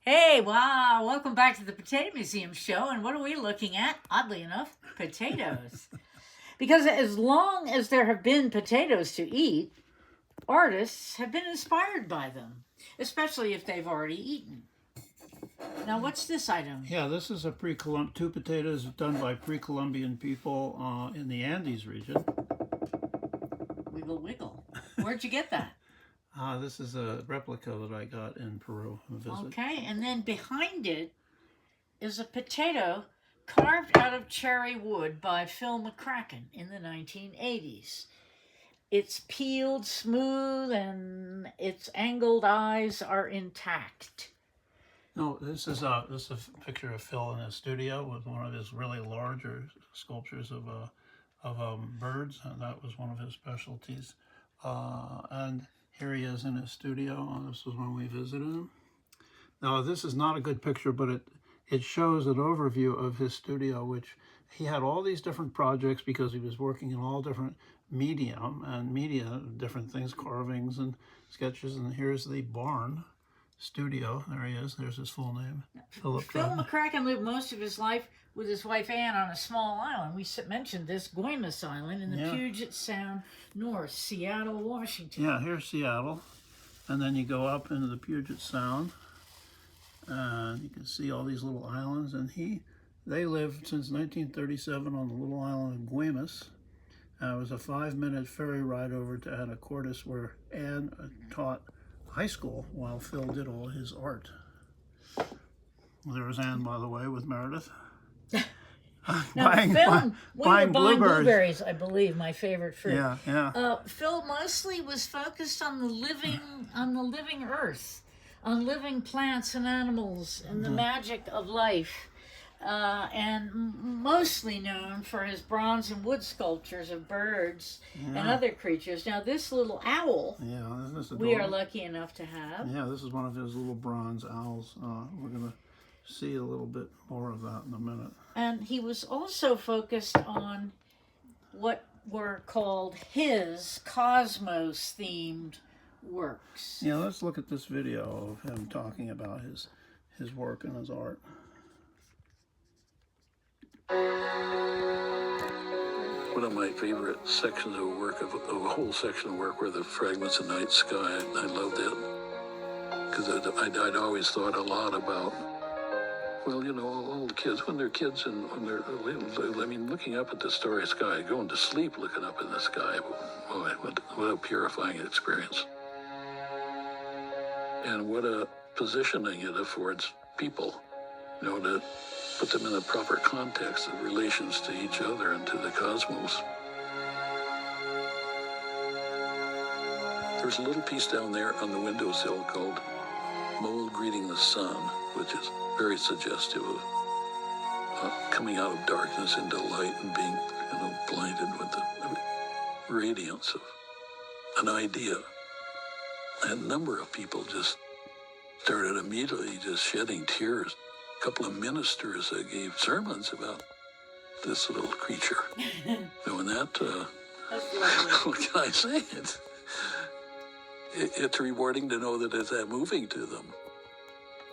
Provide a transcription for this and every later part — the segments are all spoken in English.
Hey, wow, welcome back to the Potato Museum show. And what are we looking at? Oddly enough, potatoes. Because as long as there have been potatoes to eat, artists have been inspired by them, especially if they've already eaten. Now, what's this item? Yeah, this is a two potatoes done by pre-Columbian people in the Andes region. Wiggle, wiggle. Where'd you get that? This is a replica that I got in Peru on a visit. Okay, and then behind it is a potato carved out of cherry wood by Phillip McCracken in the 1980s. It's peeled smooth and its angled eyes are intact. No, this is a picture of Phil in his studio with one of his really larger sculptures of birds, and that was one of his specialties. And here he is in his studio. This was when we visited him. Now, this is not a good picture, but it shows an overview of his studio, which he had all these different projects because he was working in all different media, different things, carvings and sketches. And here's the barn studio. There he is. There's his full name. Phillip McCracken lived most of his life with his wife Anne on a small island. We mentioned this, Guemes Island in the Puget Sound north, Seattle, Washington. Yeah, here's Seattle. And then you go up into the Puget Sound. And you can see all these little islands. And they lived since 1937 on the little island of Guemes. It was a 5-minute ferry ride over to Anacortes where Anne taught high school while Phil did all his art. There was Anne, by the way, with Meredith. Buying blueberries, I believe, my favorite fruit. Yeah. Phil mostly was focused on the living earth, on living plants and animals and the magic of life. And mostly known for his bronze and wood sculptures of birds and other creatures. Now, this little owl, we are lucky enough to have. Yeah, this is one of his little bronze owls. We're going to see a little bit more of that in a minute. And he was also focused on what were called his cosmos-themed works. Yeah, let's look at this video of him talking about his work and his art. One of my favorite sections of work, of a whole section of work, were the fragments of night sky. I loved it because I'd always thought a lot about, well, all the kids, when they're kids and when they're little, I mean, looking up at the starry sky, going to sleep looking up in the sky, boy, what a purifying experience. And what a positioning it affords people, to put them in the proper context of relations to each other and to the cosmos. There's a little piece down there on the windowsill called Mole Greeting the Sun, which is very suggestive of coming out of darkness into light and being blinded with the radiance of an idea. And a number of people just started immediately just shedding tears. A couple of ministers gave sermons about this little creature. And that, what can I say? It's rewarding to know that it's that moving to them.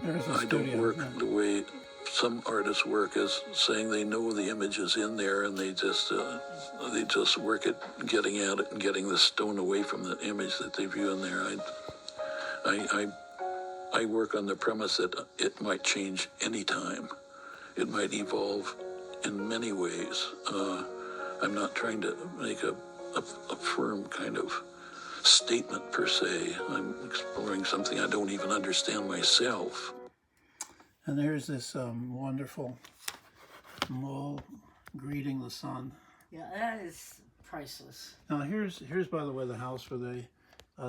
I don't work the way some artists work, as saying they know the image is in there and they just work at getting at it and getting the stone away from the image that they view in there. I work on the premise that it might change any time. It might evolve in many ways. I'm not trying to make a firm kind of statement per se. I'm exploring something I don't even understand myself. And there's this wonderful mole greeting the sun. Yeah, that is priceless. Now here's by the way the house where they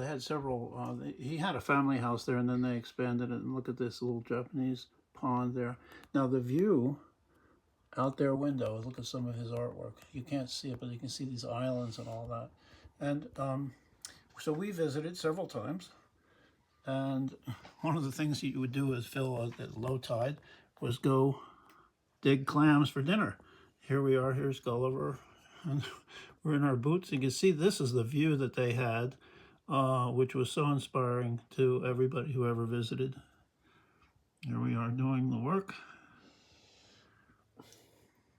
had several. He had a family house there, and then they expanded it. And look at this little Japanese pond there. Now the view out their window. Look at some of his artwork. You can't see it, but you can see these islands and all that. And so we visited several times. And one of the things you would do as Phil at low tide was go dig clams for dinner. Here we are. Here's Gulliver, and we're in our boots. You can see this is the view that they had, which was so inspiring to everybody who ever visited. Here we are doing the work.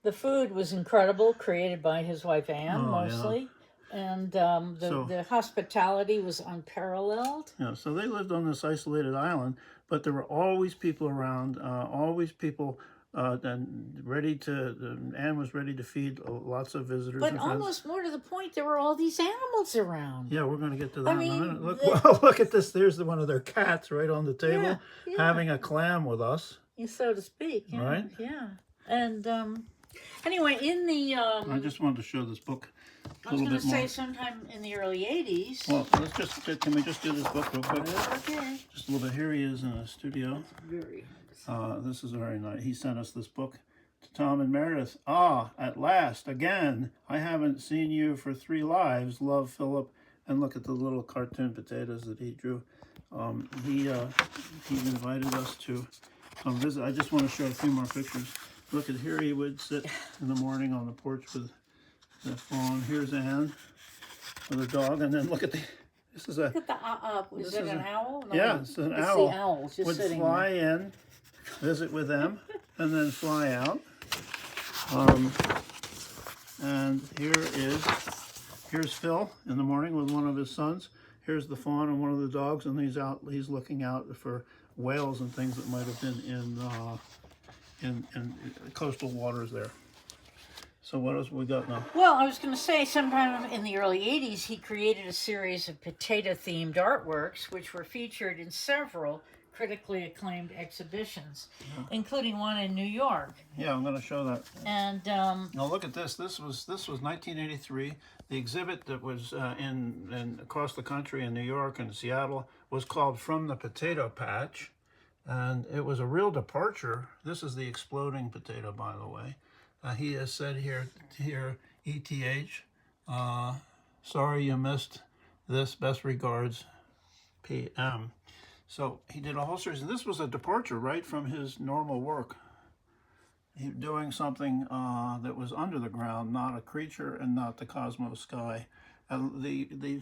The food was incredible, created by his wife Anne, Oh, mostly. And the hospitality was unparalleled. Yeah, so they lived on this isolated island, but there were always people around, always people and ready to, Anne was ready to feed lots of visitors But and friends. almost more to the point, there were all these animals around. Yeah, we're going to get to that in a minute. Look, the- well, look at this. There's one of their cats right on the table, Yeah, yeah. having a clam with us. So to speak. Yeah, Right? Yeah. And anyway, in the... I just wanted to show this book a I was little going bit to more. say sometime in the early 80s. Well, can we just do this book real quick? Okay. Just a little bit. Here he is in a studio. Very This is very nice. He sent us this book to Tom and Meredith. Ah, at last, again. I haven't seen you for 3 lives. Love, Philip. And look at the little cartoon potatoes that he drew. He invited us to come visit. I just want to show a few more pictures. Look at here. He would sit in the morning on the porch with the fawn. Here's Anne with a dog. And then look at the... This is a... Look at the is it an owl? No, Yeah, it's an it's owl. the owl just Would sitting fly there. in, visit with them, and then fly out. And here's Phil in the morning with one of his sons. Here's the fawn and one of the dogs, and he's looking out for whales and things that might have been in coastal waters there. So what else we got now? Well, I was going to say sometime in the early 80s, he created a series of potato-themed artworks, which were featured in several critically acclaimed exhibitions, including one in New York. Yeah, I'm going to show that. And Now look at this. This was 1983. The exhibit that was in across the country in New York and Seattle was called "From the Potato Patch," and it was a real departure. This is the exploding potato, by the way. He has said here, ETH. Sorry you missed this. Best regards, PM. So he did a whole series, and this was a departure right from his normal work. He doing something that was under the ground, not a creature and not the cosmos sky. And the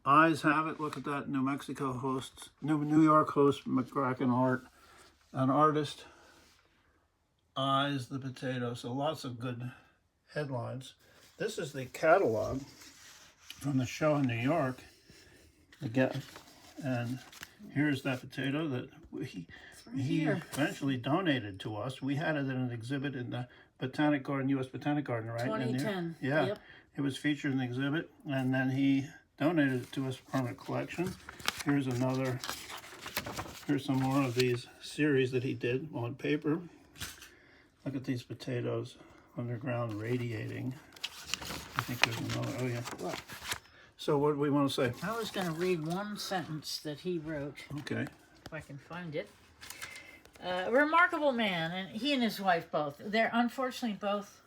eyes have it. Look at that. New York host McCracken art, an artist. Eyes the potato. So lots of good headlines. This is the catalog from the show in New York. And here's that potato that he eventually donated to us. We had it in an exhibit in the Botanic Garden, U.S. Botanic Garden, right? 2010. Yeah, Yep. It was featured in the exhibit, and then he donated it to us for permanent collection. Here's some more of these series that he did on paper. Look at these potatoes underground radiating. I think there's another. Oh, yeah. Look. So what do we want to say? I was going to read one sentence that he wrote, Okay. if I can find it. A remarkable man, and he and his wife both. They're unfortunately both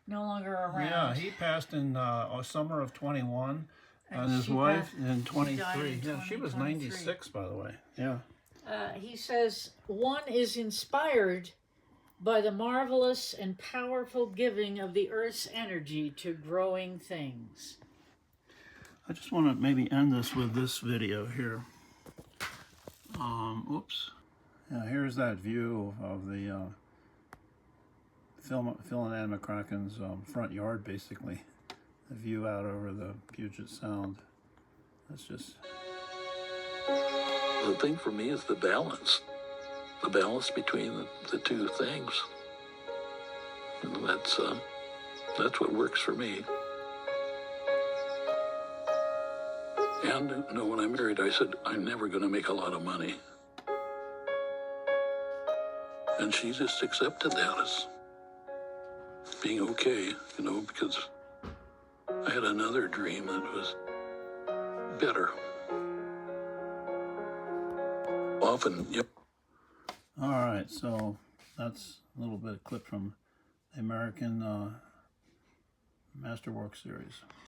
no longer around. Yeah, he passed in summer of 21, and his she wife passed- in she 23. died in Yeah, she was 2023. 96, by the way. Yeah. He says, one is inspired by the marvelous and powerful giving of the earth's energy to growing things. I just want to maybe end this with this video here. Oops. Yeah, here's that view of the Phil and Anne McCracken's front yard, basically. The view out over the Puget Sound. That's just... The thing for me is the balance between the two things. And that's what works for me. And when I married, I said, I'm never going to make a lot of money. And she just accepted that as being okay, because I had another dream that was better. Often, yep. All right, so that's a little bit of clip from the American Masterwork series.